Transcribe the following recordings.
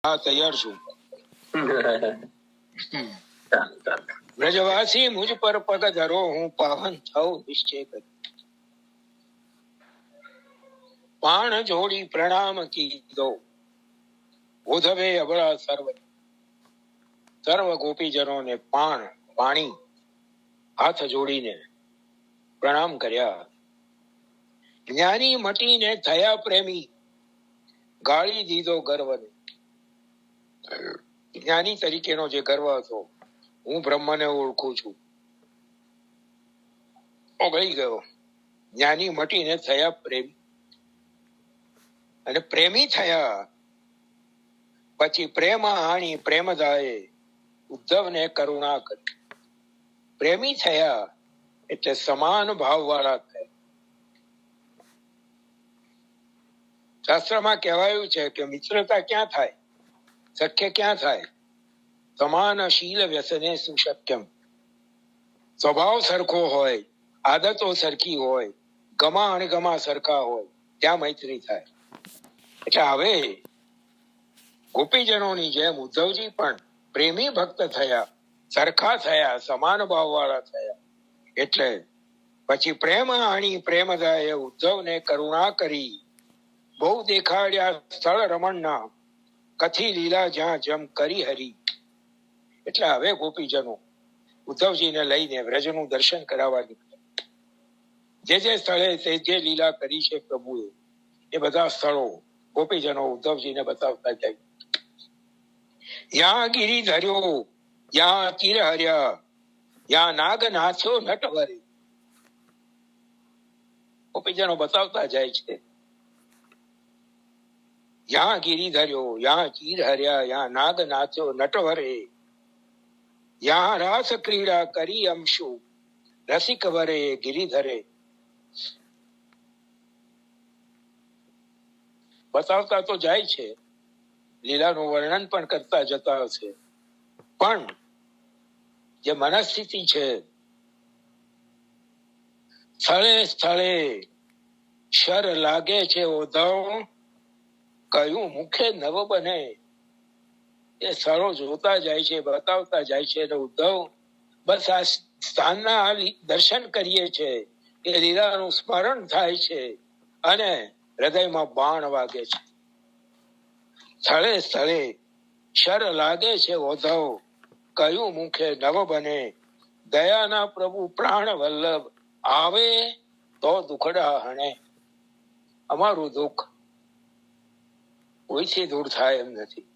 હા, તૈયાર છું. વ્રજવાસી મુજ પર પગ ધરો, હું પાવન થઉં નિશ્ચય કરી. પાણ જોડી પ્રણામ કીધો, ઉધવે અબળા સર્વ ગોપીજનોને પાણી હાથ જોડીને પ્રણામ કર્યા. જ્ઞાની મટીને થયા પ્રેમી, ગાળી દીધો ગર્વને. જ્ઞાની તરીકેનો જે ગર્વ હતો, હું બ્રહ્મને ઓળખું છું, ઓગળી ગયો. જ્ઞાની મટીને થયા પ્રેમી, અને પ્રેમી થયા પછી પ્રેમ હાણી પ્રેમદાયે ઉદ્ધવને કરુણા કરી. પ્રેમી થયા એટલે સમાન ભાવ વાળા થયા. શાસ્ત્રમાં કહેવાયું છે કે મિત્રતા ક્યાં થાય, સખ્ય ક્યાં થાય? સમાન શીલ વ્યસને સુશક્યમ. સ્વભાવ સરખો હોય, આદતો સરખી હોય, ગમા અણગમા સરખા હોય, ત્યાં મૈત્રી થાય. એટલે હવે ગોપીજનોની જેમ ઉદ્ધવજી પણ પ્રેમી ભક્ત થયા, સરખા થયા, સમાન ભાવ વાળા થયા. એટલે પછી પ્રેમ હાણી પ્રેમદાયે ઉદ્ધવને કરુણા કરી. બહુ દેખાડ્યા સ્થળ રમણના, કથી લીલા જ્યાં જમ કરી હરી. એટલે હવે ગોપીજનો ઉદ્ધવજીને લઈને વ્રજનું દર્શન કરાવવા નીકળ્યા. જે સ્થળે જે લીલા કરી છે પ્રભુએ, એ બધા સ્થળો ગોપીજનો ઉદ્ધવજીને બતાવતા જાય. યાં ગિરી ધર્યો, યાં તીર હર્યા, યાં નાગ નાથ્યો નટવરે. ગોપીજનો બતાવતા જાય છે. યાં ગિરી ધર્યો, યાં ચીર હર્યા, યાં નાગ નાચ્યો નટવરે, યાં રાસ ક્રીડા કરી અમશુ, રસિક વરે ગિરિધરે. બતાવતા તો જાય છે, લીલાનું વર્ણન પણ કરતા જતા હશે, પણ જે મનસ્થિતિ છે, સ્થળે સ્થળે શર લાગે છે ઉદ્ધવ, કયું મુખે નવ બને. એ સ્થળો જોતા જાય છે, બતાવતા જાય છે. અને ઉદ્ધવ બસ આ સ્થાનના દર્શન કરીએ છે, એ લીલાનું સ્મરણ થાય છે, અને હૃદયમાં બાણ વાગે છે. સ્થળે સ્થળે શર લાગે છે ઉદ્ધવ, કયું મુખે નવ બને. દયાના પ્રભુ પ્રાણ વલ્લભ, આવે તો દુખડા હણે. અમારું દુઃખ કોઈથી દૂર થાય એમ નથી.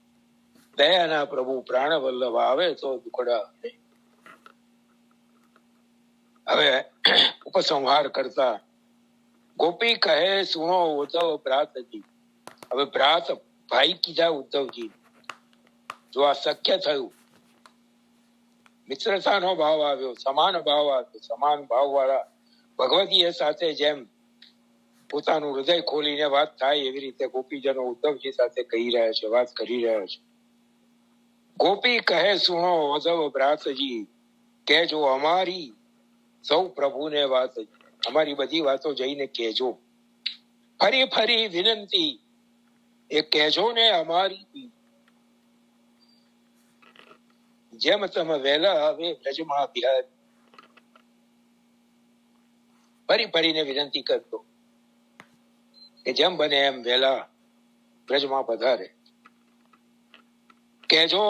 દયાના પ્રભુ પ્રાણ વલ્લભ, આવે તો દુખડા હણે. હવે ઉપસંહાર કરતા ગોપી કહે સુનો ઉદ્ધવ ભ્રાતજી. હવે ભ્રાત ભાઈ કીધા ઉદ્ધવજી. જો આ શક્ય થયું, મિત્રતાનો ભાવ આવ્યો, સમાન ભાવ આવ્યો. સમાન ભાવ વાળા ભગવતીય સાથે જેમ પોતાનું હૃદય ખોલીને વાત થાય, એવી રીતે ગોપીજનો ઉદ્ધવજી સાથે કહી રહ્યા છે, વાત કરી રહ્યા છે. ગોપી કહે સુનો ઉદ્ધવ ભ્રાતજી, કે જો અમારી સૌ પ્રભુને વાત, અમારી બધી વાતો જઈને કહેજો. ફરી ફરી વિનંતી, એ કહેજો ને અમારી. જેમ તમે વહેલા હવે વ્રજમાં બિહાર. ફરી ફરીને વિનંતી કરતો કે જેમ બને એમ વહેલા વ્રજમાં પધારે. કહેજો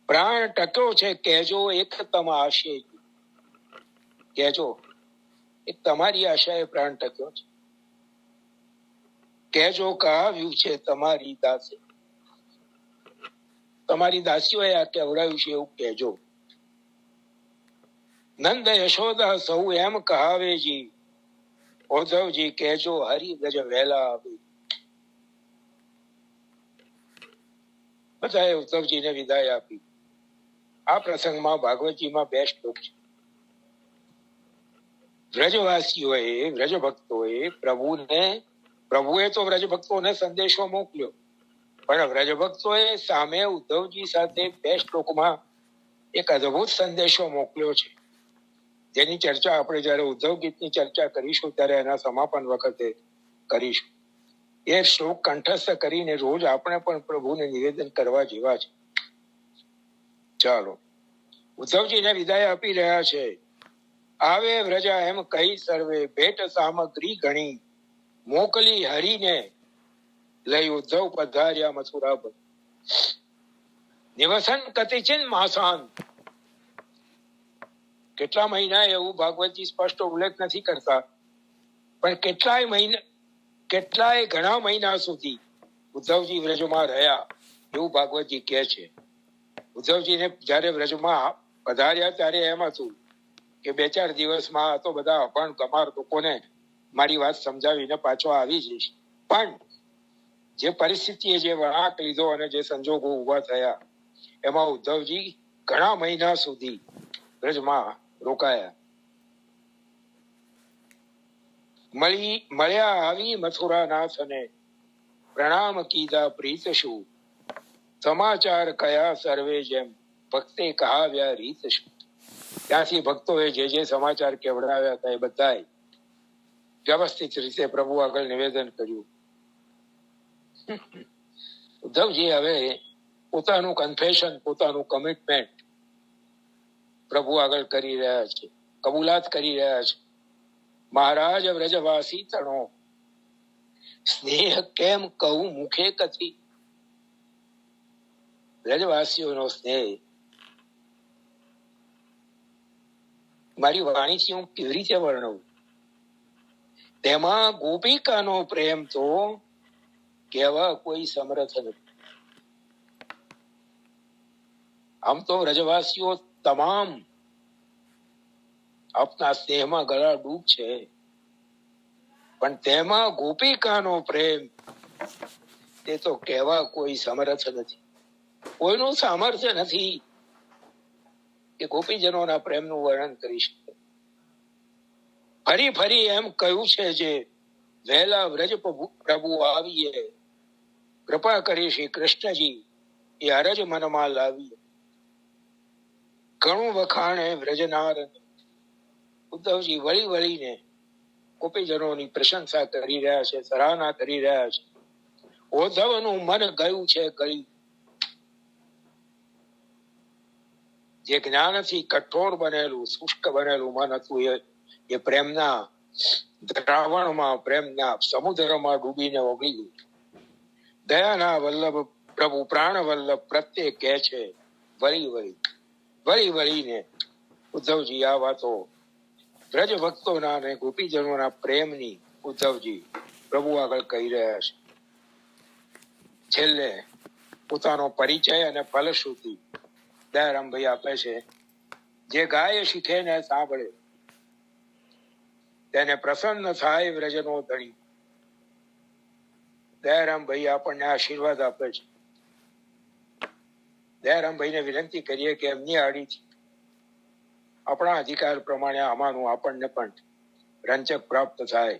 પ્રાણ ટક્યો છે, કહેજો એક તમ આશે. કહેજો એક તમારી આશાએ પ્રાણ ટક્યો છે. કહેજો કહાવ્યું છે તમારી દાસે, તમારી દાસીઓએ આ કહેવડાવ્યું છે એવું કહેજો. નંદ યશોદા સૌ એમ કહાવેજી, ઉદ્ધવજી કહેજો હરિ વ્રજ વહેલા આવે. બધાએ ઉદ્ધવજીને વિદાય આપી. આ પ્રસંગમાં ભાગવતજીમાં 2 શ્લોક છે. વ્રજવાસીઓએ, વ્રજ ભક્તોએ પ્રભુએ તો વ્રજ ભક્તોને સંદેશો મોકલ્યો, પણ વ્રજ ભક્તોએ સામે ઉદ્ધવજી સાથે 2 શ્લોકમાં એક અદભુત સંદેશો મોકલ્યો છે, જેની ચર્ચા આપણે જયારે ઉદ્ધવ ગીતની ચર્ચા કરીશું ત્યારે એના સમાપન વખતે કરીશું. એ શ્લોક કંઠસ્થ કરીને રોજ આપણે પણ પ્રભુને નિવેદન કરવા જેવા છે. ચાલો, ઉદ્ધવજીને વિદાય આપી રહ્યા છે. આવે વ્રજા એમ કહી સર્વે, ભેટ સામગ્રી ઘણી મોકલી હરીને લઈ ઉદ્ધવ પધાર્યા મથુરા પર. નિવસન કતિચિન માસાન, કેટલા મહિના એવું ભાગવતજી સ્પષ્ટ ઉલ્લેખ નથી કરતા, પણ કેટલાય ઘણા મહિના સુધી ઉદ્ધવજી વ્રજમાં રહ્યા એવું ભાગવતજી કહે છે. ઉદ્ધવજીને જયારે વ્રજમાં પધાર્યા ત્યારે એમ હતું કે 2-4 દિવસમાં તો બધા અભણ કમાર લોકોને મારી વાત સમજાવીને પાછો આવી જઈશ. પણ જે પરિસ્થિતિએ જે વળાંક લીધો અને જે સંજોગો ઉભા થયા એમાં ઉદ્ધવજી ઘણા મહિના સુધી વ્રજમાં રોકાયા. મળ્યા આવી મથુરાનાથને, પ્રણામ કીધા પ્રીત શું, સમાચાર કયા સર્વે જેમ ભક્તે કહાવ્યા રીત શું. ત્યાંથી ભક્તોએ જે સમાચાર કેવડાવ્યા હતા એ બધાય વ્યવસ્થિત રીતે પ્રભુ આગળ નિવેદન કર્યું. ઉદ્ધવજી હવે પોતાનું કન્ફેશન, પોતાનું કમિટમેન્ટ પ્રભુ આગળ કરી રહ્યા છે, કબૂલાત કરી રહ્યા છે. મહારાજ વ્રજવાસી તણો, સ્નેહ કેમ કહું મુખે કથી. વ્રજવાસીઓનો સ્નેહ મારી વાણીથી હું કેવી રીતે વર્ણવું. તેમાં ગોપિકાનો પ્રેમ તો કહેવા કોઈ સમર્થ નથી. આમ તો વ્રજવાસીઓ તમામ આપના સ્નેહમાં ગળા ડૂબ છે, પણ તેમાં ગોપિકાનો પ્રેમ તે તો કહેવા કોઈ સમર્થ નથી. કોઈનું સામર્થ્ય નથી કે ગોપીજનોના પ્રેમનું વર્ણન કરી શકે. ફરી ફરી એમ કહ્યું છે જે વહેલા વ્રજ પ્રભુ આવીએ, કૃપા કરી શ્રી કૃષ્ણજી એ અરજ મનમાં લાવીએ. ઘણું વખાણે વ્રજનાર. ઉદ્ધવજી વળી વળીને ગોપીજનોની પ્રશંસા કરી રહ્યા છે, સરાહના કરી રહ્યા છે. ઉદ્ધવનું મન ગયું છે ગળી. જે જ્ઞાનથી કઠોર બનેલું, શુષ્ક બનેલું મન હતું એ પ્રેમના દ્રાવણમાં, પ્રેમના સમુદ્રમાં ડૂબીને ઓગળી ગયું. દયાના વલ્લભ પ્રભુ પ્રાણ વલ્લભ પ્રત્યે કહે છે વળી વળીને ઉદ્ધવજી આ વાતો વ્રજ ભક્તોના અને ગોપીજનોના પ્રેમની ઉદ્ધવજી પ્રભુ આગળ કહી રહ્યા છે. છેલ્લે પોતાનો પરિચય અને ફલશ્રુતિ દયારામભાઈ આપે છે. જે ગાય શીખે ને સાંભળે તેને પ્રસન્ન થાય વ્રજનો ધણી. દયારામભાઈ આપણને આશીર્વાદ આપે છે. દયારામભાઈને વિનંતી કરીએ કે એમની આડીથી આપણા અધિકાર પ્રમાણે આમાંનું આપણને પણ રંચક પ્રાપ્ત થાય.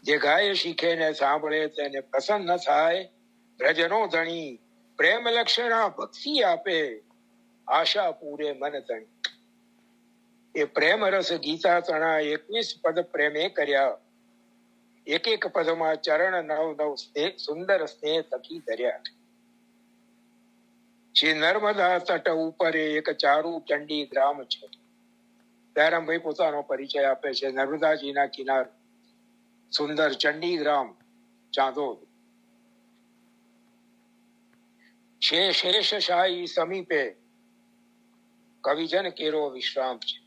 જે ગાય શીખે ને સાંભળે તેને પ્રસન્ન થાય વ્રજનો ધણી. પ્રેમ લક્ષણા ભક્તિ આપે આશા પૂરે મન ધણી. એ પ્રેમ રસ ગીતા તણા 21 પદ પ્રેમે કર્યા. એક એક પદમાં ચરણ નવ સુંદર સ્નેહ તકી ધર્યા. શ્રી નર્મદા તટ ઉપર એક ચારુ ચંડી ગ્રામ છે. દયારામભાઈ પોતાનો પરિચય આપે છે. નર્મદાજીના કિનારે સુંદર ચંડી ગ્રામ ચાંદોદ. શેષશાહી સમીપે કવિજન કેરો વિશ્રામ છે.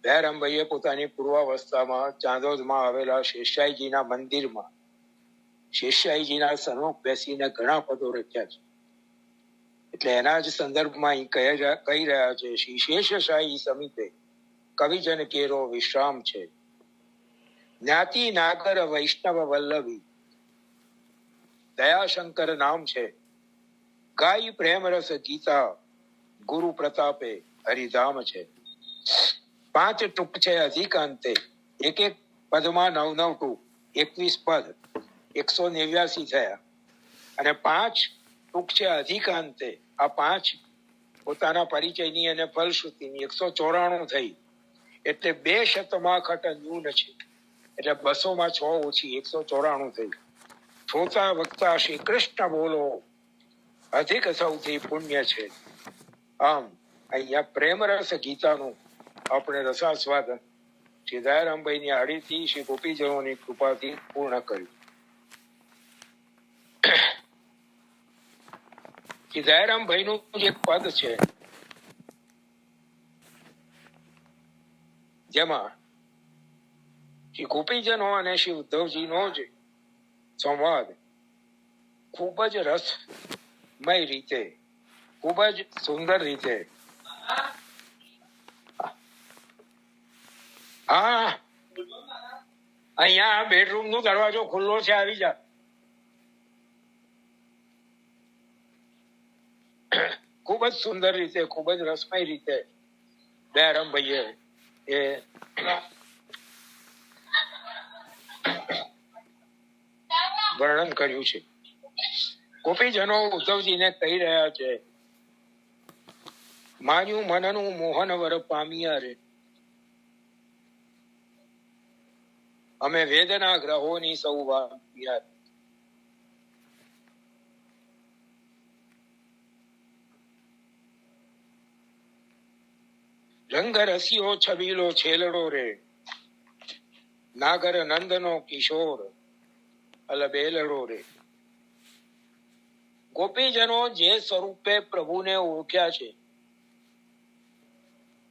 દયારામભાઈએ પોતાની પૂર્વાવસ્થામાં ચાંદોદમાં આવેલા શેષશાહીજીના મંદિરમાં શેષશાહીજીના સન્મુખ બેસીને ઘણા પદો રચ્યા છે. એટલે એના જ સંદર્ભમાં અહીં કહી રહ્યા છે. શ્રી શેષશાહી સમીપે કવિજન કેરો વિશ્રામ છે. જ્ઞાતિ નાગર વૈષ્ણવ વલ્લભી દયાશંકર નામ છે. ગાય પ્રેમ રસ ગીતા ગુરુ પ્રતાપે હરિધામ છે. 5 ટૂંક છે અધિકાંતે. એક એક પદમાં 9 ટૂંક, 21 પદ, 189 થયા. અને 5 ટૂંક છે અધિકાંતે. આ 5 પોતાના પરિચયની અને ફલશ્રુતિની 194 થઈ. એટલે 2 શતમાખટ ન્યૂન છે. એટલે 200 માં 6 ઓછી 194 થઈ. શ્રોતા વક્તા શ્રી કૃષ્ણ બોલો અધિક સૌથી પુણ્ય છે. આમ અહીંયા પ્રેમ રસ ગીતાનું આપણે રસાસ્વાદન શ્રી દયારામભાઈની આડીથી શ્રી ગોપીજનોની કૃપાથી પૂર્ણ કર્યું. શ્રી દયારામભાઈનું જે પદ છે જેમાં શ્રી ગોપીજનો અને શ્રી ઉદ્ધવજીનો જ સંવાદ ખૂબ જ રસમય રીતે, ખૂબ જ સુંદર રીતે, હા અહીંયા બેડરૂમ નો દરવાજો ખુલ્લો છે, આવી જા. ખૂબ જ સુંદર રીતે, ખૂબ જ રસમય રીતે દયારામભાઈએ એ વર્ણન કર્યું છે. ગોપીજનો ઉદ્ધવજીને કહી રહ્યા છે, માન્યું મનનું મોહન વર પામ્યા રે, અમે વેદના ગ્રહોની સૌ વામ્યા. રંગ રસિયો છબીલો છેલડો રે, નાગર નંદનો કિશોર અલબેલડો રે. ગોપીજનો જે સ્વરૂપે પ્રભુને ઓળખ્યા છે,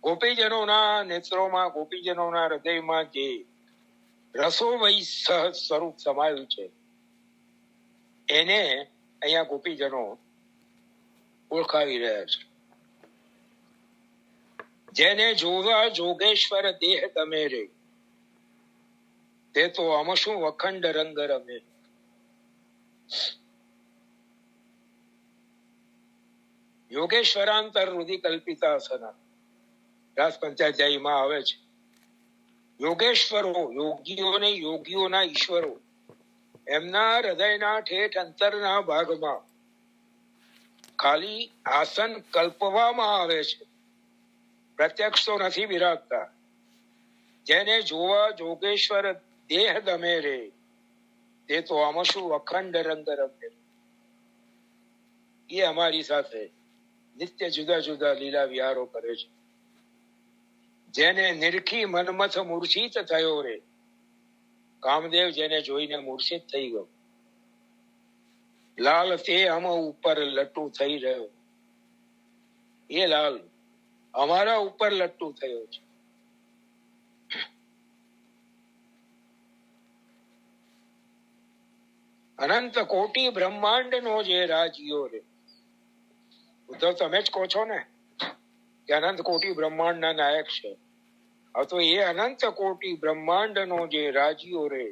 ગોપીજનોના નેત્રોમાં, ગોપીજનોના હૃદયમાં જે રસોમય સહજ સ્વરૂપ સમાયું છે, એને અહીંયા ગોપીજનો ઓળખાવી રહ્યા છે. જેને જોવા જોગેશ્વર દેહ તમે રે, તે તો અમશું અખંડ રંગ રમે. યોગેશ્વરાંતર રુધિ કલ્પિતાસના રાસ પંચાધ્યાયમાં આવે છે. યોગેશ્વરો, યોગીઓને યોગીઓના ઈશ્વરો, એમના હૃદયના ઠેઠ અંતરના ભાગમાં ખાલી આસન કલ્પવામાં આવે છે, પ્રત્યક્ષ તો નથી બિરાજતા. જેને જોવા જોગેશ્વર દેહ ગમે રે, તે તો અમશું અખંડ રંગ રમે. એ અમારી સાથે નિત્ય જુદા જુદા લીલા વિહારો કરે છે. જેને નિરખી મનમથ મૂર્છિત થયો રે, કામદેવ જેને જોઈને મૂર્છિત થઈ ગયો. લાલ તે અમ ઉપર લટ્ટુ થઈ રહ્યો, એ લાલ અમારા ઉપર લટ્ટુ થયો છે. અનંત કોટી બ્રહ્માંડ નો જે રાજ્યો રે, ઉદ્ધવ તમે જ કહો છો ને કે અનંત કોટી બ્રહ્માંડ ના નાયક છે. હવે તો એ અનંત કોટી બ્રહ્માંડ નો જે રાજ્યો રે,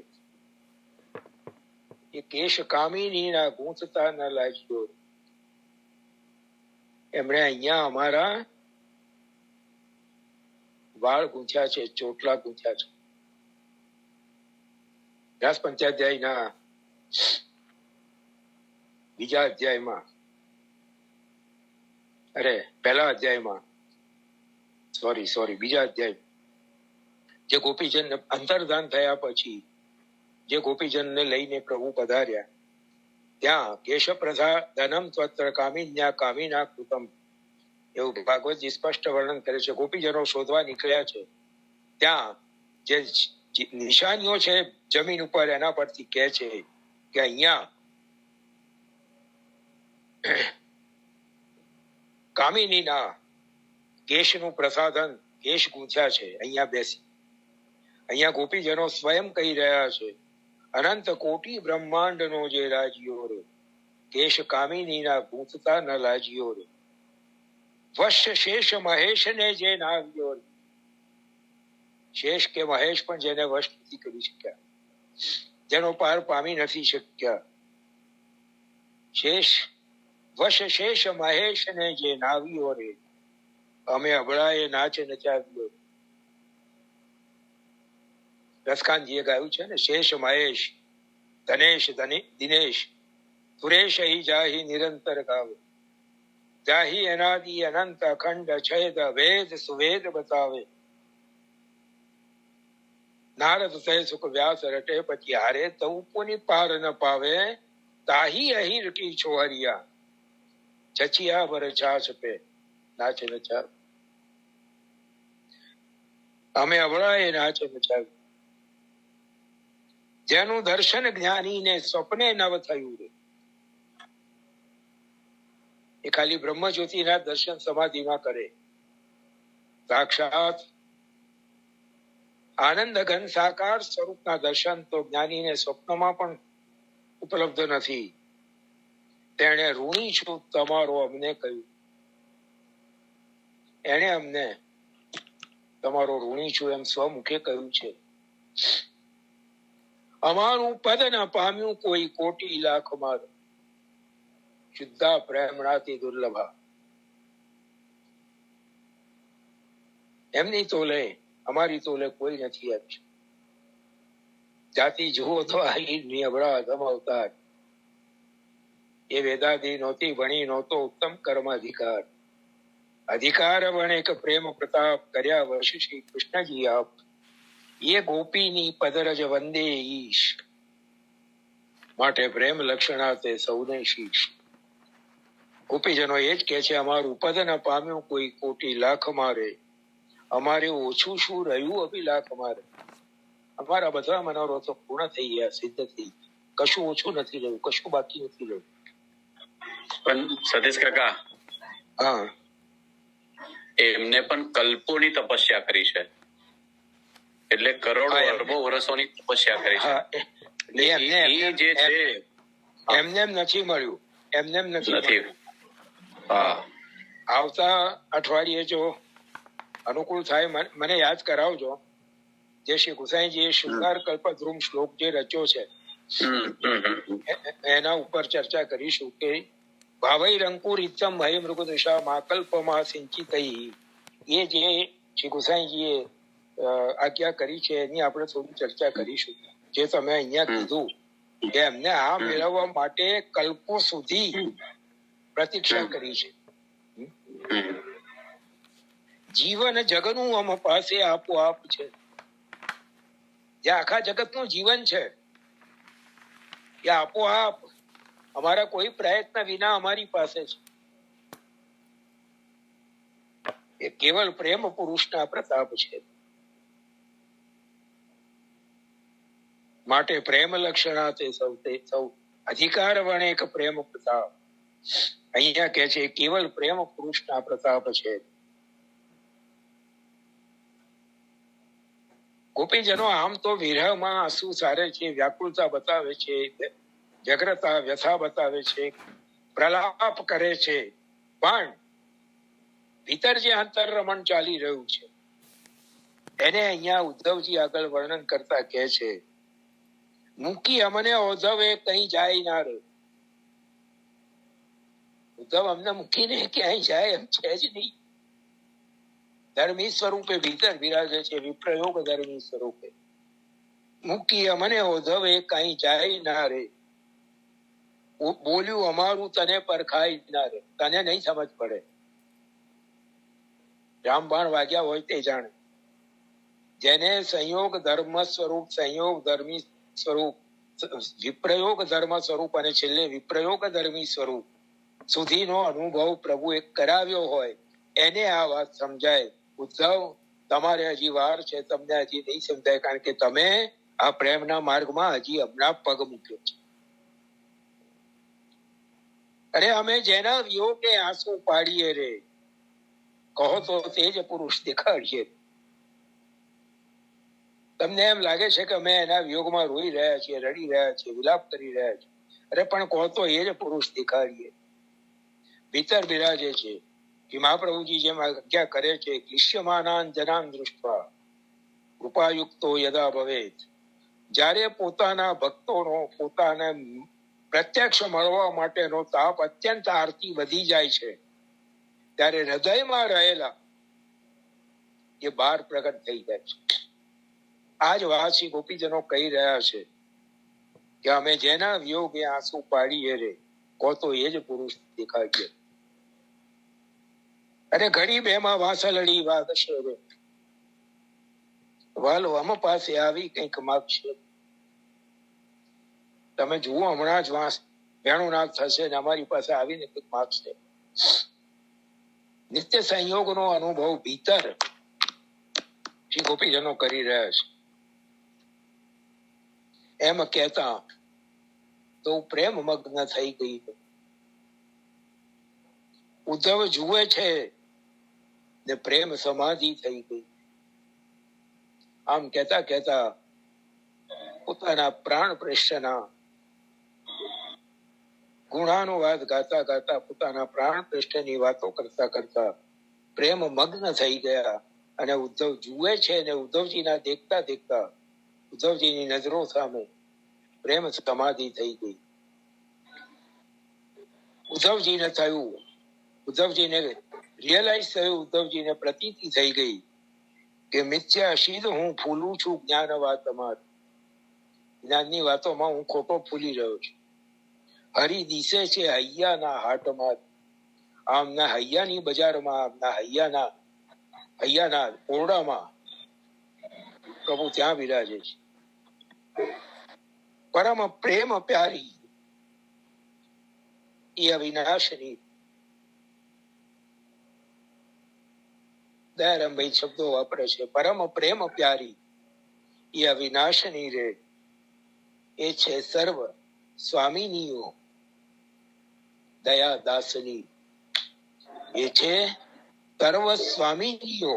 એ કેશ કામિની ના ગૂંથતા ન લાગ્યો. એમણે અહીંયા અમારા વાળ ગૂંથ્યા છે, ચોટલા ગૂંથ્યા છે. રાસ પંચાધ્યાયના બીજા અધ્યાયમાં, પહેલા અધ્યાયમાં, બીજા અધ્યાય, જે ગોપીજન અંતર્ધાન થયા પછી જે ગોપીજનને લઈને પ્રભુ પધાર્યા, ત્યાં કેશ પ્રધા ધનમ ત્વત્ર કામિન્યા કામિના કૃતમ એવું ભાગવતજી સ્પષ્ટ વર્ણન કરે છે. ગોપીજનો શોધવા નીકળ્યા છે, ત્યાં જે નિશાનીઓ છે જમીન ઉપર, એના પરથી કહે છે કે અહીંયા કામિનીના કેશનું પ્રસાધન, કેશ ગૂંથ્યા છે. અહીંયા બેસી, અહીંયા ગોપીજનો સ્વયં કહી રહ્યા છે, અનંત કોટી બ્રહ્માંડ નો જે રાજ્યો રે, કેશ કામિનીના ગૂંથતા ન લાજ્યો રે. વશ શેષ મહેશ ને જે નાવ્યો રે, શેષ કે મહેશ પણ જેને વશ નથી કરી શક્યા, જેનો પાર પામી નથી શક્યા. વશ શેષ મહેશ ને જે નાવ્યો રે, અમે અબળાએ નાચ નચાવ્યો. રસકાંતજીએ ગાયું છે ને, શેષ મહેશ ધનેશ દિનેશ સુરેશ ઈ જાહી નિરંતર ગાવે, જાહી અનાદિ અનંત અખંડ છેદ વેદ સુવેદ બતાવે. નારદ કહે સુખ વ્યાસ રટે પછી હારે તઉ કોની પાર ન પાવે તાહી અહીર કી છોહરિયા છછિયા ભર છાછ પે નાચે નચાવ. અમે અવળાએ નાચે નચાવ. જેનું દર્શન જ્ઞાનીને સ્વપ્ને નવ થયું રે, એ ખાલી બ્રહ્મજ્યોતિના દર્શન સમાધિમાં કરે. સાક્ષાત આનંદ ઘન સાકાર સ્વરૂપના દર્શન તો જ્ઞાનીને સ્વપ્નમાં પણ ઉપલબ્ધ નથી. તેણે ઋણી છું તમારો અમને કહ્યું. એણે અમને તમારો ઋણી છું એમ સ્વમુખે કહ્યું છે. અમારું પદ ન પામ્યું કોઈ કોટી લાખ માર શુદ્ધા પ્રેમણાથી દુર્લભા. એમની તોલે અમારી તોલે કોઈ નથી આવ્યું. જાતિ જુઓ તો આહીરની અબળા અવતાર. એ વેદાદી નહોતી ભણી નહોતો ઉત્તમ કર્મ અધિકાર. અધિકાર વણેક પ્રેમ પ્રતાપ કર્યા વર્ષ શ્રી કૃષ્ણજી આપ. એ ગોપીની પદરજ વંદે ઈશ માટે પ્રેમ લક્ષણા તે સૌને શીશ. ગોપીજનો એ જ કે છે અમારું પદ ન પામ્યું કોઈ કોટી લાખ મારે, અમારે ઓછું શું રહ્યું અભિલાખ મારે. અમારા બધા મનોરથો પૂર્ણ થઈ ગયા, સિદ્ધ થઈ. કશું ઓછું નથી રહ્યું, કશું બાકી નથી રહ્યું. પણ સતીશ કાકા, હા, એમને પણ કલ્પોની તપસ્યા કરી છે, એટલે કરોડો અરબો વર્ષોની તપસ્યા કરી છે. એમને એમ નથી મળ્યું, એમને એમ નથી. આવતા અઠવાડિયે જો અનુકૂળ થાય મને યાદ કરાવજો. જે શ્રી ગુસાઈજીએ શૃંગાર કલ્પદ્રુમ શ્લોક જે રચ્યો છે એના ઉપર ચર્ચા કરીશું કે ભાવૈ રંકુર ઇત્તમ ભય મૃગદૃષા માકલ્પમાં સિંચિતૈ. એ જે શ્રી ગુસાઈજીએ આજ્ઞા કરી છે એની આપણે થોડી ચર્ચા કરીશું. જે તમે અહીંયા કીધું કે એમને આ મેળવવા માટે કલ્પો સુધી પ્રતીક્ષા કરી છે. જીવન જગનું અમ પાસે આપોઆપ છે. જે આખા જગતનું જીવન છે એ આપોઆપ અમારા કોઈ પ્રયત્ન વિના અમારી પાસે છે. એ કેવલ પ્રેમ પુરુષના પ્રતાપ છે. માટે પ્રેમ લક્ષણા તે સૌ અધિકાર વણેક પ્રેમ પ્રતાપ. અહીંયા કે છે કેવલ પ્રેમ પુરુષના પ્રતાપ છે. ગોપીજનો આમ તો વિરહમાં આંસુ સારે છે, વ્યાકુળતા બતાવે છે, વ્યગ્રતા વ્યથા બતાવે છે, પ્રલાપ કરે છે, પણ ભીતર જે અંતરરમણ ચાલી રહ્યું છે એને અહીંયા ઉદ્ધવજી આગળ વર્ણન કરતા કહે છે મૂકી અમને ઉદ્ધવે કઈ જાય ના રે. ઉદ્ધવ અમને મૂકીને ક્યાંય જાય એમ છે જ નહીં. ધર્મી સ્વરૂપે ભીતર બિરાજે છે, વિપ્રયોગ ધર્મી સ્વરૂપે. મૂકી અમને ઉદ્ધવે કઈ જાય ના રે. બોલ્યું અમારું તને પરખાય ના રે. તને નહીં સમજ પડે. રામબાણ વાગ્યા હોય તે જાણે. જેને સંયોગ ધર્મ સ્વરૂપ, સંયોગ ધર્મી સ્વરૂપ, વિપ્રયોગ ધર્મ સ્વરૂપ અને છેલ્લે વિપ્રયોગ ધર્મી સ્વરૂપ સુધીનો અનુભવ પ્રભુએ કરાવ્યો હોય એને આ વાત સમજાય. ઉદ્ધવ, તમારે હજી વાર છે, તમને હજી નહીં સમજાય, કારણ કે તમે આ પ્રેમના માર્ગમાં હજી હમણાં પગ મૂક્યો છે. અરે અમે જેના વિયોગે આંસુ પાડીએ રે, કહો તો તે જ પુરુષ દેખાડીએ. તમને એમ લાગે છે કે અમે એના વિયોગમાં રોઈ રહ્યા છીએ, રડી રહ્યા છીએ, વિલાપ કરી રહ્યા છીએ. અરે પણ કહો તો એ જ પુરુષ દેખાડીએ. ભીતર બિરાજે છે કે મહાપ્રભુજી જેમ આજ્ઞા કરે છે, ક્લિશ્યમાનાન જનાન દૃષ્ટવા કૃપાયુક્તો યદા ભવેત. જ્યારે પોતાના ભક્તોનો પોતાને પ્રત્યક્ષ મળવા માટેનો તાપ અત્યંત આરતી વધી જાય છે ત્યારે હૃદયમાં રહેલા એ બહાર પ્રગટ થઈ જાય છે. આ જ વાત શ્રી ગોપીજનો કહી રહ્યા છે કે અમે જેના વિયોગે આંસુ પાડીએ રે, કહો તો એ જ પુરુષ દેખાડીએ. અને ઘડી બેમાં વાસલડી વાગશે રે. વાલો આમાં પાસે આવી કંઈક માગશે. તમે જુઓ હમણાં જ વાંસ વેણું નાદ થશે ને અમારી પાસે આવીને કંઈક માગશે. નિત્ય સંયોગનો અનુભવ ભીતર શ્રી ગોપીજનો કરી રહ્યા છે. એમ કહેતા તો પ્રેમ મગ્ન થઈ ગઈ. ઉદ્ધવ જુએ છે ને પ્રેમ સમાધિ થઈ ગઈ. આમ કહેતા કહેતા પોતાના પ્રાણ પૃષ્ઠના ગુણાનુવાદ ગાતા ગાતા પોતાના પ્રાણ પૃષ્ઠની વાતો કરતા કરતા પ્રેમ મગ્ન થઈ ગયા. અને ઉદ્ધવ જુએ છે ને ઉદ્ધવજીના દેખતા દેખતા ઉદ્ધવજીની નજરો સામે પ્રેમ સમાધિ થઈ ગઈ. ઉદ્ધવજીને થયું, ઉદ્ધવજીને રિયલાઇઝ થયું, ઉદ્ધવજીને પ્રતીતિ થઈ ગઈ કે મિથ્યા અશીદ હું ફૂલું છું જ્ઞાન વાતમાં. જ્ઞાનની વાતોમાં હું ખોટો ફૂલી રહ્યો છું. હરી દિશે છે હૈયાના હાટમાં. આમના હૈયાની બજારમાં, આમના હૈયાના ઓરડામાં પ્રભુ ત્યાં બિરાજે છે. પરમ પ્રેમ પ્યારી એ અવિનાશની. દયારામભાઈ શબ્દો વાપરે છે. પરમ પ્રેમ પ્યારી એ અવિનાશની રે. એ છે સર્વ સ્વામીનીઓ દયા દાસની. એ છે સર્વ સ્વામીનીઓ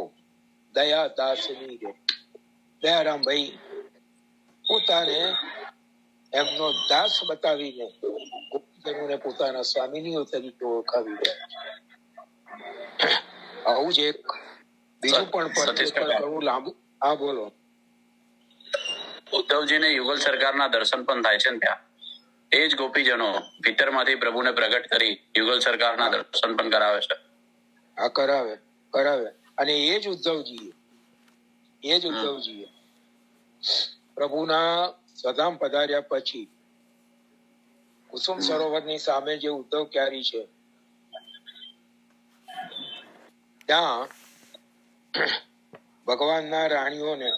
દયા દાસની રે. દયારામભાઈ પોતાને એમનો દાસ બતાવીને ગોપીજનોને પોતાના સ્વામીનીઓ તરીકે ઓળખાવી રહ્યા છે. આવું જ એક બીજું પણ લાંબુ. હા બોલો. ઉદ્ધવજીને યુગલ સરકારના દર્શન પણ થાય છે ને ત્યાં. એ જ ગોપીજનો ભીતરમાંથી પ્રભુને પ્રગટ કરી યુગલ સરકારના દર્શન પણ કરાવે છે. હા, કરાવે. અને એ જ ઉદ્ધવજીએ પ્રભુના સ્વધામ પધાર્યા પછી કુસુમ સરોવરની સામે જે ઉદ્ધવ ક્યારી છે ત્યાં ભગવાનના રાણીઓને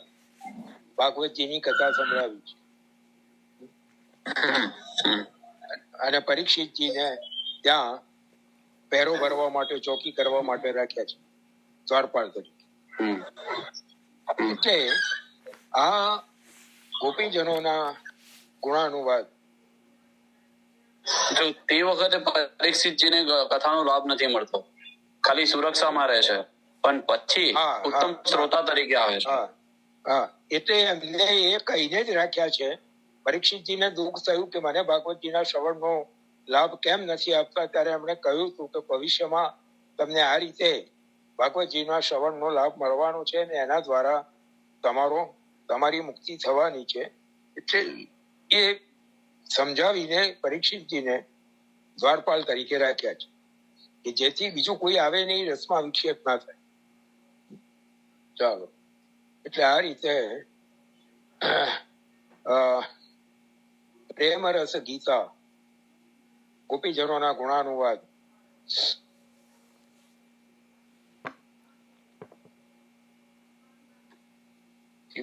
ભાગવતજીની કથા સંભળાવી છે. અને પરીક્ષિતજીને ત્યાં પહેરો ભરવા માટે, ચોકી કરવા માટે રાખ્યા છે દ્વારપાળ તરીકે. એટલે આ ગોપીજનોના ગુણાનુવાદ. જો તે વખતે પરીક્ષિતજીને કથાનો લાભ નથી મળતો, ખાલી સુરક્ષામાં રહે છે, પણ પછી ઉત્તમ શ્રોતા તરીકે આવે છે. હા, એટલે એમને એ કહીને જ રાખ્યા છે. પરીક્ષિતજીને દુઃખ થયું કે મને ભાગવતજીના શ્રવણનો લાભ કેમ નથી આપતા, ત્યારે એમણે કહ્યું હતું કે ભવિષ્યમાં તમને આ રીતે ભાગવતજીના શ્રવણનો લાભ મળવાનો છે ને એના દ્વારા તમારી મુક્તિ થવાની છે. એટલે એ સમજાવીને પરીક્ષિતજીને દ્વારપાલ તરીકે રાખ્યા છે કે જેથી બીજું કોઈ આવે નહીં, રસમાં વિક્ષેપ ના થાય. ચાલો, એટલે આ રીતે પ્રેમ રસ ગીતા ગોપીજનોના ગુણાનુવાદ.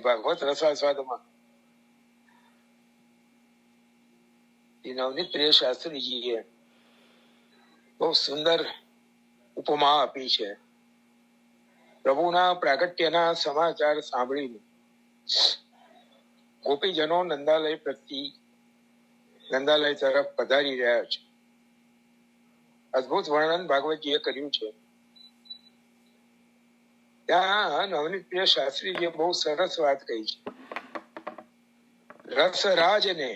ભાગવત રસાસ્વાદમાં નવનીત પ્રિય શાસ્ત્રીજીએ બહુ સુંદર ઉપમા આપી છે. પ્રભુના પ્રાગટ્યના સમાચાર સાંભળીને ગોપીજનો નંદાલય તરફ પધારી રહ્યા છે. અદભુત વર્ણન ભાગવતજીએ કર્યું છે. ત્યાં નવનીત પ્રિય શાસ્ત્રીજીએ બહુ સરસ વાત કહી છે. રસરાજને,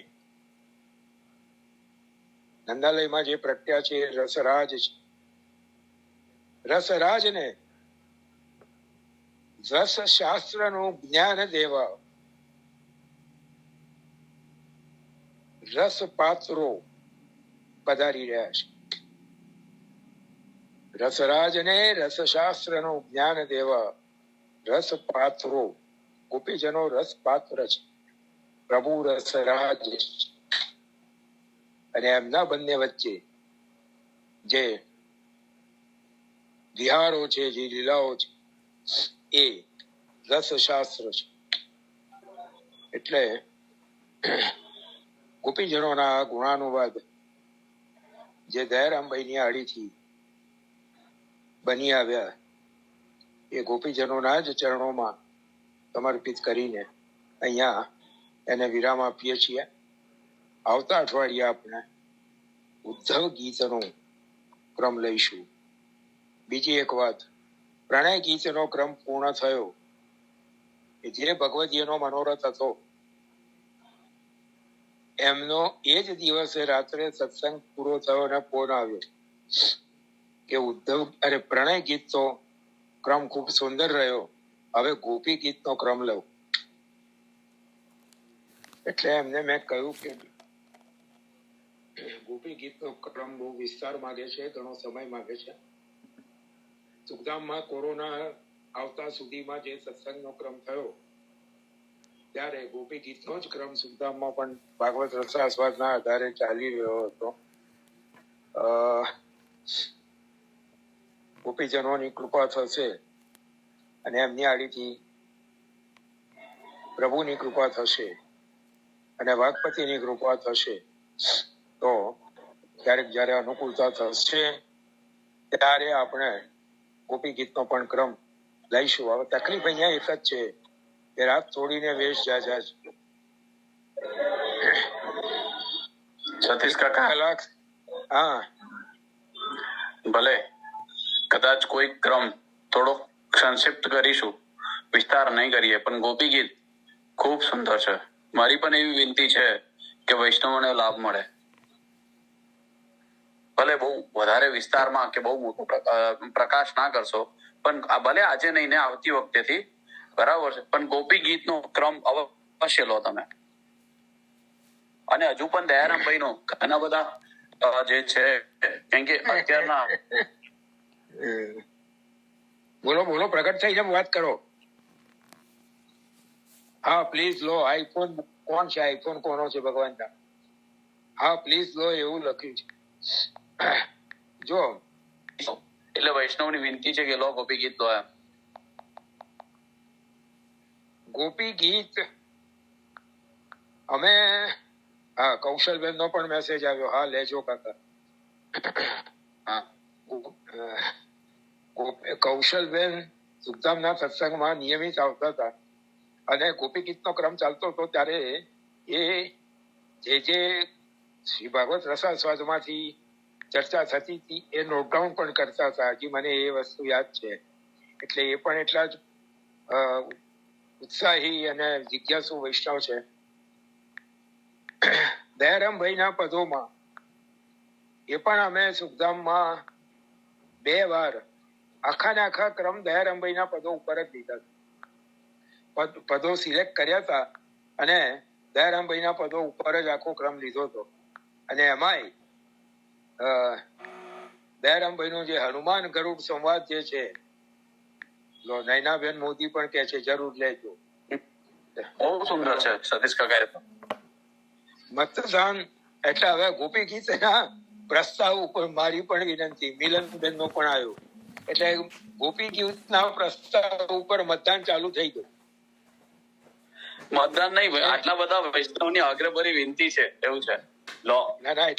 નંદાલયમાં જે પ્રજ્ઞા છે રસરાજ છે. રસરાજને રસ શાસ્ત્રનું જ્ઞાન દેવા રસ પાત્રો પધારી રહ્યા છે. રસરાજને રસશાસ્ત્રનું જ્ઞાન દેવા રસ પાત્રો. ગોપીજનો રસ પાત્ર છે, પ્રભુ રસરાજ છે. અને એમના બંને વચ્ચે જે વિહારો છે, જે લીલાઓ છે, એ રસશાસ્ત્ર છે. એટલે ગોપીજનોના ગુણાનુવાદ જે દયારામભાઈની આડીથી બની આવ્યા એ ગોપીજનોના જ ચરણોમાં સમર્પિત કરીને અહીંયા એને વિરામ આપીએ છીએ. આવતા અઠવાડિયે આપણે ઉદ્ધવ ગીતનો ક્રમ લઈશું. બીજી એક વાત, પ્રણય ગીતનો ક્રમ પૂર્ણ થયો. જે ભગવદીયનો મનોરથ હતો એમનો એ જ દિવસે રાત્રે સત્સંગ પૂરો થયો અને ફોન આવ્યો કે પ્રણય ગીતનો ક્રમ ખૂબ સુંદર રહ્યો, હવે ગોપી ગીતનો ક્રમ લઉં. એટલે એમને મેં કહ્યું કે ગોપી ગીતનો ક્રમ બહુ વિસ્તાર માંગે છે, ઘણો સમય માંગે છે. સુખધામમાં કોરોના આવતા સુધીમાં જે સત્સંગનો ક્રમ થયો ત્યારે ગોપી ગીતનો જ ક્રમ સુખધામમાં પણ ભાગવત રસાસ્વાદના આધારે ચાલી રહ્યો હતો. ગોપીજનોની કૃપા થશે અને એમની આડીથી પ્રભુની કૃપા થશે અને વાઘપતિની કૃપા થશે તો ક્યારેક જયારે અનુકૂળતા થશે ત્યારે આપણે ગોપી ગીતનો પણ ક્રમ લઈશું. હવે તકલીફ અહીંયા એક જ છે કે રાત છોડીને વેશ જાજા છે. સતીશ કાકા, કલાક હા ભલે કદાચ કોઈ ક્રમ થોડો સંક્ષિપ્ત કરીશું, વિસ્તાર નહીં કરીએ, પણ ગોપી ગીત ખૂબ સુંદર છે. મારી પણ એવી વિનંતી છે કે વૈષ્ણવોને લાભ મળે. ભલે બહુ વધારે વિસ્તારમાં કે બહુ મોટો પ્રકાશ ના કરશો, પણ ભલે આજે નહીં ને આવતી વખતેથી બરાબર છે, પણ ગોપી ગીતનો ક્રમ અવશ્ય લો તમે. અને હજુ પણ દયારામભાઈ નો ઘણા બધા જે છે, કેમ કે અત્યારના બોલો બોલો, પ્રગટ થઈ જાય, વાત કરો. હા પ્લીઝ લો. આઈફોન કોણ છે? આઈફોન કોનો છે ભગવાન? હા પ્લીઝ લો એવું લખ્યું છે. જો એટલે વૈષ્ણવની વિનંતી છે કે લો ગોપી ગીત લો એમ. ગોપી ગીત અમે હા કૌશલબેન નો પણ મેસેજ આવ્યો. હા લેજો કાકા. કૌશલબેન સુખધામના સત્સંગમાં નિયમિત આવતા હતા અને ગોપી ગીતનો ક્રમ ચાલતો હતો ત્યારે એ જે શ્રી ભાગવત રસાસ્વાદમાંથી ચર્ચા થતી હતી એ નોટડાઉન પણ કરતા હતા. હજી મને એ વસ્તુ યાદ છે. એટલે એ પણ એટલા જ ઉત્સાહી અને જિજ્ઞાસુ વૈષ્ણવ છે. દયારામભાઈના પદોમાં એ પણ અમે સુખધામમાં 2 વાર આખા ક્રમ દયારામભાઈના પદો ઉપર જ લીધા. પદો સિલેક્ટ કર્યા હતા અને દયારામભાઈના પદો ઉપર જ આખો ક્રમ લીધો હતો. અને એમાંય દયારામભાઈનો જે હનુમાન ગરુડ સંવાદ જે છે, નૈનાબેન મોદી પણ કે છે જરૂર લેજો. બહુ સુંદર છે સતીશ કાકા. મતદાન એટલે હવે ગોપી ગીતના પ્રસ્તાવ ઉપર મારી પણ વિનંતી, મિલનબેન નો પણ આવ્યો. એટલે ગોપી ગીતના પ્રસ્તાવ ઉપર મતદાન ચાલુ થઈ ગયું. મતદાન નહીં, આટલા બધા વૈષ્ણવની આગ્રહભરી વિનંતી છે એવું છે. લો ના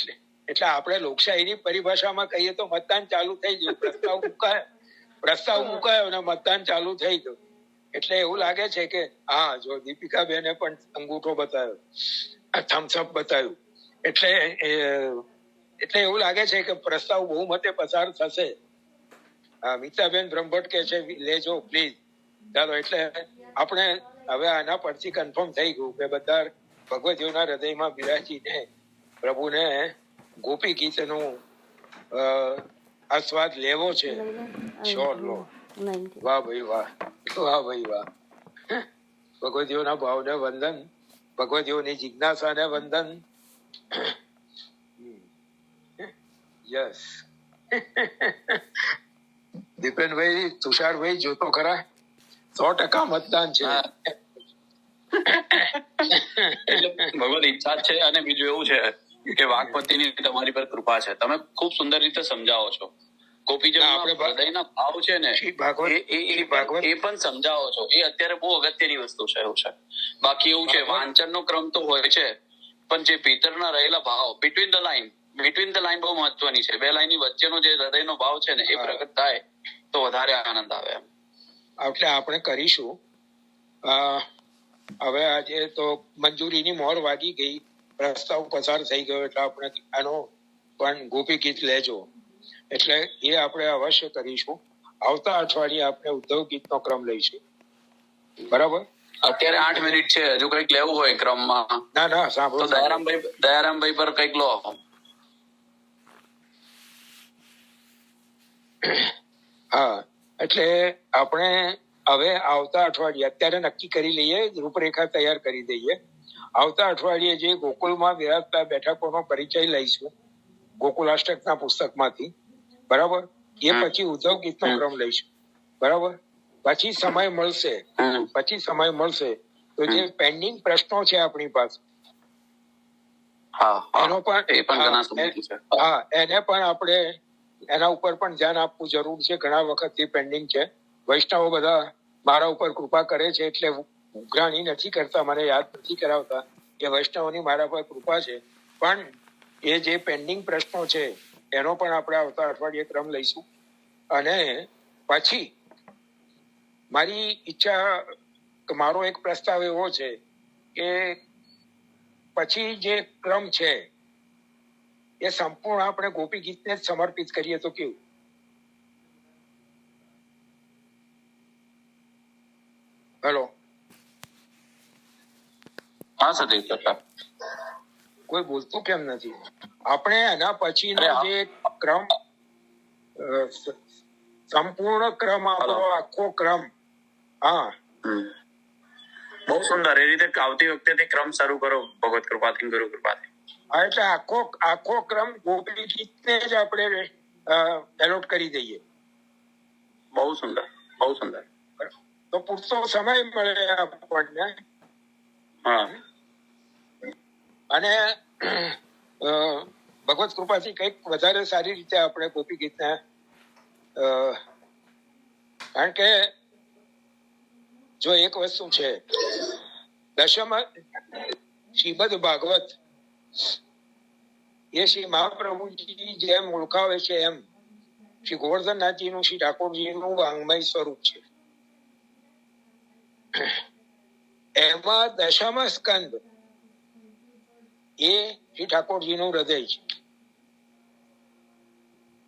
એટલે આપણે લોકશાહીની પરિભાષામાં કહીએ તો મતદાન ચાલુ થઈ ગયું. પ્રસ્તાવ મુકાયો અને મતદાન ચાલુ થઈ ગયું. એટલે એવું લાગે છે કે હા, જો દીપિકાબેને પણ અંગૂઠો બતાવ્યો, થમ્સઅપ બતાવ્યું, એટલે એવું લાગે છે કે પ્રસ્તાવ બહુમતે પસાર થશે. મિતાબેન બ્રહ્મભટ્ટ કે છે લેજો પ્લીઝ. ચાલો, એટલે આપણે હવે આના પરથી કન્ફર્મ થઈ ગયું કે બધા ભગવતીઓના હૃદયમાં બિરાજીને પ્રભુને ગોપી ગીતનું આસ્વાદ લેવો છે. શ્યોર લો. વાહ ભાઈ વાહ, વાહ ભાઈ વાહ. ભગવતીઓના ભાવને વંદન, ભગવતીઓની જિજ્ઞાસાને વંદન. યસ. દીપેનભાઈ, તુષારભાઈ જોતો ખરા, 100% મતદાન છે. ભગવત ઈચ્છા છે. અને બીજું એવું છે કે વાઘપતિની તમારી પર કૃપા છે. તમે ખૂબ સુંદર રીતે સમજાવો છો. ગોપીજનો હૃદયના ભાવ છે ને એ પણ સમજાવો છો. એ અત્યારે બહુ અગત્યની વસ્તુ છે. એવું છે. બાકી એવું છે, વાંચનનો ક્રમ તો હોય છે, પણ જે ભીતરના રહેલા ભાવ, બિટવીન ધ લાઈન બહુ મહત્વની છે. બે લાઈનની વચ્ચેનો જે હૃદયનો ભાવ છે ને, એ પ્રગટ થાય તો વધારે આનંદ આવે. એટલે આપણે કરીશું. હવે આજે તો મંજૂરીની મોહર વાગી ગઈ, પ્રસ્તાવ પસાર થઈ ગયો, એટલે આપણે આનો પણ ગોપી ગીત લેજો. એટલે એ આપણે અવશ્ય કરીશું. આવતા અઠવાડિયે આપણે ઉદ્ધવ ગીતનો ક્રમ લઈશું. બરાબર? અત્યારે 8 મિનિટ છે. હજુ કઈક લેવું હોય ક્રમમાં? ના સાંભળો. દયારામભાઈ પર કઈક લો. હા, એટલે આપણે હવે આવતા અઠવાડિયે અત્યારે નક્કી કરી લઈએ, રૂપરેખા તૈયાર કરી દઈએ. આવતા અઠવાડિયે જે ગોકુલમાં વિરાજતા બેઠકોનો પરિચય લઈશું ગોકુલાષ્ટકના પુસ્તકમાંથી. બરાબર? એ પછી ઉદ્ધવ ગીતનો ક્રમ લઈશું. બરાબર? પછી સમય મળશે તો જે પેન્ડિંગ પ્રશ્નો છે આપણી પાસે, એનો પણ એને પણ આપણે એના ઉપર પણ ધ્યાન આપવું જરૂર છે. ઘણા વખતથી પેન્ડિંગ છે. વૈષ્ણવો બધા મારા ઉપર કૃપા કરે છે, એટલે ઉઘરાણી નથી કરતા, મને યાદ નથી કરાવતા. એ વૈષ્ણવોની મારા પર કૃપા છે. પણ એ જે પેન્ડિંગ પ્રશ્નો છે એનો પણ આપણે આવતા અઠવાડિયે ક્રમ લઈશું. અને પછી મારી ઈચ્છા, મારો એક પ્રસ્તાવ એવો છે કે પછી જે ક્રમ છે એ સંપૂર્ણ આપણે ગોપી ગીતને જ સમર્પિત કરીએ તો કેવું? હેલો? હા સર. કોઈ બોલતું કેમ નથી? આપણે એના પછીનો જે ક્રમ, સંપૂર્ણ ક્રમ, આપણો આખો ક્રમ. હા, બહુ સુંદર. એ રીતે આવતી વખતે ક્રમ શરૂ કરો ભગવત કૃપાથી, ગુરુ કૃપાથી. હા, એટલે આખો ક્રમ ગોપી ગીતને જ આપણે એલોટ કરી દઈએ. બહુ સુંદર. તો પૂરતો સમય મળે આપણને. અને ભગવત કૃપાથી કંઈક વધારે સારી રીતે આપણે ગોપી ગીતને, કારણ કે જો એક વસ્તુ છે, દશમ શ્રીમદ ભાગવત એ શ્રી મહાપ્રભુજી જેમ ઓળખાવે છે એમ શ્રી ગોવર્ધનનાથજીનું, શ્રી ઠાકોરજીનું વાંગ્મય સ્વરૂપ છે. એમાં દશમ સ્કંદ એ શ્રી ઠાકોરજીનું હૃદય છે.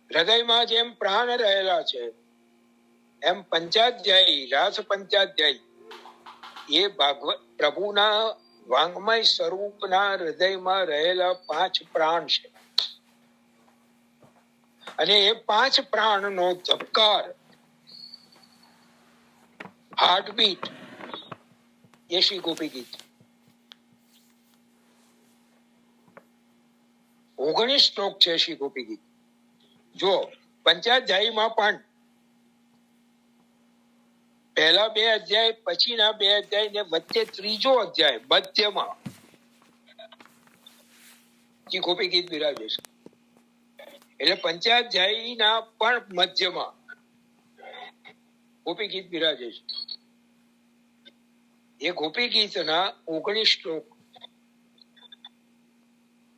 હૃદયમાં જેમ પ્રાણ રહેલા છે એમ પંચાધ્યાયી, રાસ પંચાધ્યાયી એ ભાગવત પ્રભુના વાંગ્મય સ્વરૂપના હૃદયમાં રહેલા 5 પ્રાણ છે. અને એ 5 પ્રાણનો ધબકાર, હાર્ટબીટ એ શ્રી ગોપી ગીત. 19 શ્લોક છે શ્રી ગોપી ગીત. જો પંચાધ્યાયીમાં પણ પહેલા 2 અધ્યાય, પછીના 2 અધ્યાય ને વચ્ચે 3જો અધ્યાય મધ્યમાં શ્રી ગોપી ગીત બિરાજે છે. એટલે પંચાધ્યાયીના પણ મધ્યમાં ગોપી ગીત બિરાજે છે. એ ગોપી ગીતના 19 શ્લોક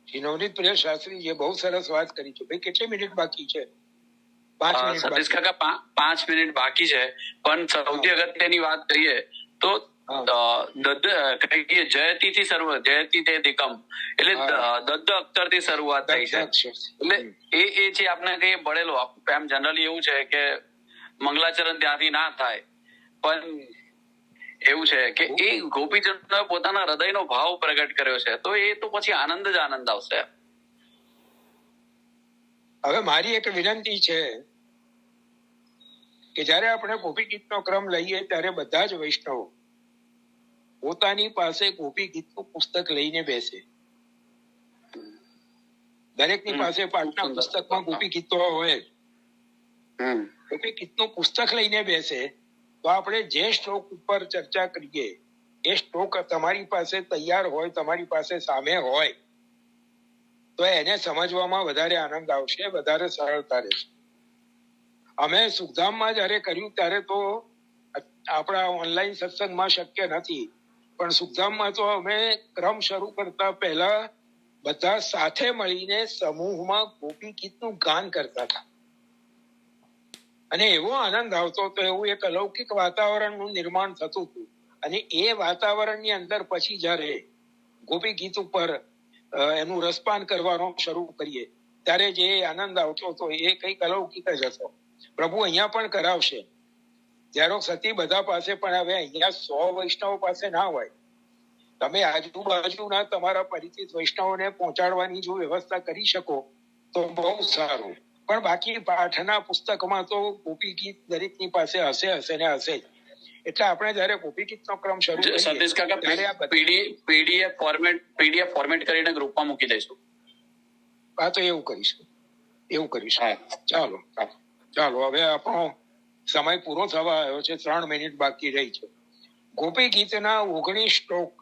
શ્રી નવનીત પ્રિય શાસ્ત્રીજીએ બહુ સરસ વાત કરી છે. ભાઈ કેટલી મિનિટ બાકી છે? 5 મિનિટ. સતીશ કાકા 5 મિનિટ બાકી છે. પણ સૌથી અગત્યની વાત કરીએ તો જયતી થી શરૂઆત, જયતી તે દિકમ એટલે દદ્દ અક્ષર થી શરૂઆત થઈ છે. એટલે એ છે આપણે કહીએ બળેલો. એમ જનરલી એવું છે કે મંગલાચરણ ત્યાંથી ના થાય, પણ એવું છે કે એ ગોપીજનો પોતાના હૃદયનો ભાવ પ્રગટ કર્યો છે, તો એ તો પછી આનંદ જ આનંદ આવશે. હવે મારી એક વિનંતી છે કે જયારે આપણે ગોપી ગીતનો ક્રમ લઈએ ત્યારે બધા જ વૈષ્ણવો પોતાની પાસે ગોપી ગીતનું પુસ્તક લઈને બેસે. દરેકની પાસે પાઠના પુસ્તકમાં ગોપી ગીતો હોય. ગોપી ગીતનું પુસ્તક લઈને બેસે તો આપણે જે શ્લોક ઉપર ચર્ચા કરીએ એ શ્લોક તમારી પાસે તૈયાર હોય, તમારી પાસે સામે હોય તો એને સમજવામાં વધારે આનંદ આવશે, વધારે સરળતા રહેશે. અમે સુખધામમાં જયારે કર્યું ત્યારે તો આપણા ઓનલાઈન સત્સંગમાં શક્ય નથી, પણ સુખધામમાં તો અમે ક્રમ શરૂ કરતા પહેલા બધા સાથે મળીને સમૂહમાં ગોપી ગીતનું ગાન કરતા હતા અને એવો આનંદ આવતો હતો, એવું એક અલૌકિક વાતાવરણનું નિર્માણ થતું હતું. અને એ વાતાવરણની અંદર પછી જયારે ગોપી ગીત ઉપર એનું રસપાન કરવાનો શરૂ કરીએ ત્યારે જે આનંદ આવતો હતો એ કંઈક અલૌકિક જ હતો. પ્રભુ અહીંયા પણ કરાવશે. જ્યારે સતી બધા પાસે, પણ હવે અહીંયા 100 વૈષ્ણવ પાસે ના હોય. તમે આજુબાજુના તમારા પરિચિત વૈષ્ણવોને પહોંચાડવાની જો વ્યવસ્થા કરી શકો તો બહુ સારું. પણ બાકી પાઠના પુસ્તકમાં તો ગોપી ગીત દરેકની પાસે હશે ને હશે જ. એટલે આપણે જયારે ગોપી ગીતનો ક્રમ શરૂ કરીએ સતીશ કાકા પીડીએફ ફોર્મેટ કરીને ગ્રુપમાં મૂકી દઈશું. હા, તો એવું કરીશું. ચાલો હવે આપણો સમય પૂરો થવા આવ્યો છે. 3 મિનિટ બાકી રહી છે. ગોપી ગીતના 19 શ્લોક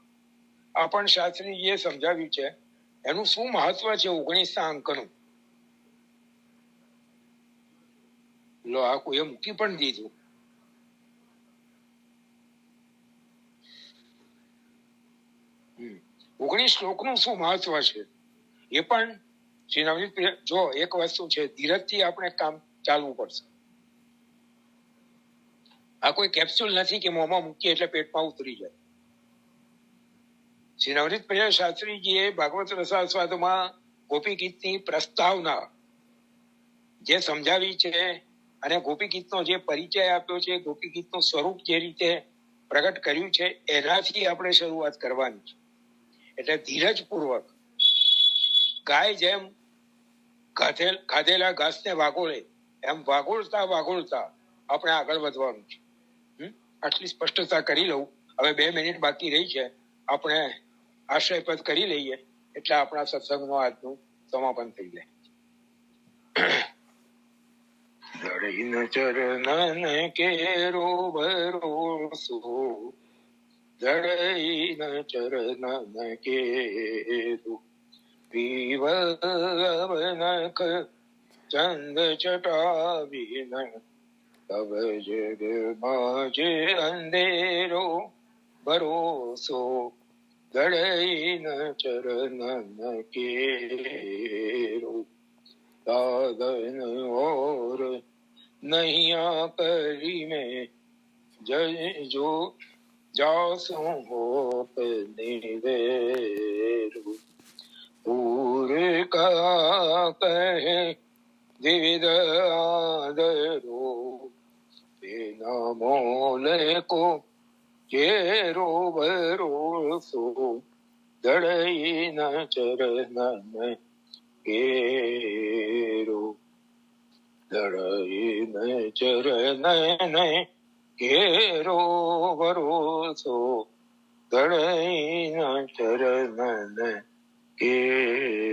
આપણ શાસ્ત્રીજીએ સમજાવ્યું છે. એનું શું મહત્વ છે 19ના અંકનું? લો, આ કોઈએ મૂકી પણ દીધું. ઓગણીસ શ્લોકનું શું મહત્વ છે એ પણ શ્રી નવનીત, જો એક વસ્તુ છે, ધીરજથી આપણે કામ ચાલવું પડશે. આ કોઈ કેપ્સ્યુલ નથી કે મોંમાં મૂકીએ એટલે પેટમાં ઉતરી જાય. શ્રી નવનીત પ્રિય શાસ્ત્રીજીએ ભાગવત રસાસ્વાદમાં ગોપી ગીતની પ્રસ્તાવના જે સમજાવી છે અને ગોપી ગીતનો જે પરિચય આપ્યો છે, ગોપી ગીતનું સ્વરૂપ જે રીતે પ્રગટ કર્યું છે, એનાથી આપણે શરૂઆત કરવાની છે. એટલે ધીરજપૂર્વક ગાય જેમ ખાધેલા ઘાસને વાગોળે એમ વાગોળતા આપણે આગળ વધવાનું છે. આટલી સ્પષ્ટતા કરી લઉં. હવે 2 મિનિટ બાકી રહી છે. આપણે આશ્રયપદ કરી લઈએ એટલે આપણા સત્સંગનું આજનું સમાપન થઈ જાય. દળીન ચરણન કેરો ભરોસો, દળીન ચરણન કેરો વિવનખ ચંદ ચટાવીન તબ જગ માજે અંધેરો ભરોસો, દળીન ચરણન કેરો સાધન और नैया करी में जो जासो होप निवेरु, पूर का कहे विविध आदरो, बिना मोले को चेरो भरोसो, दड़ई न चरण केरो, दड़ईन चरण केरो भरोसो, दड़ईन चरण केरो.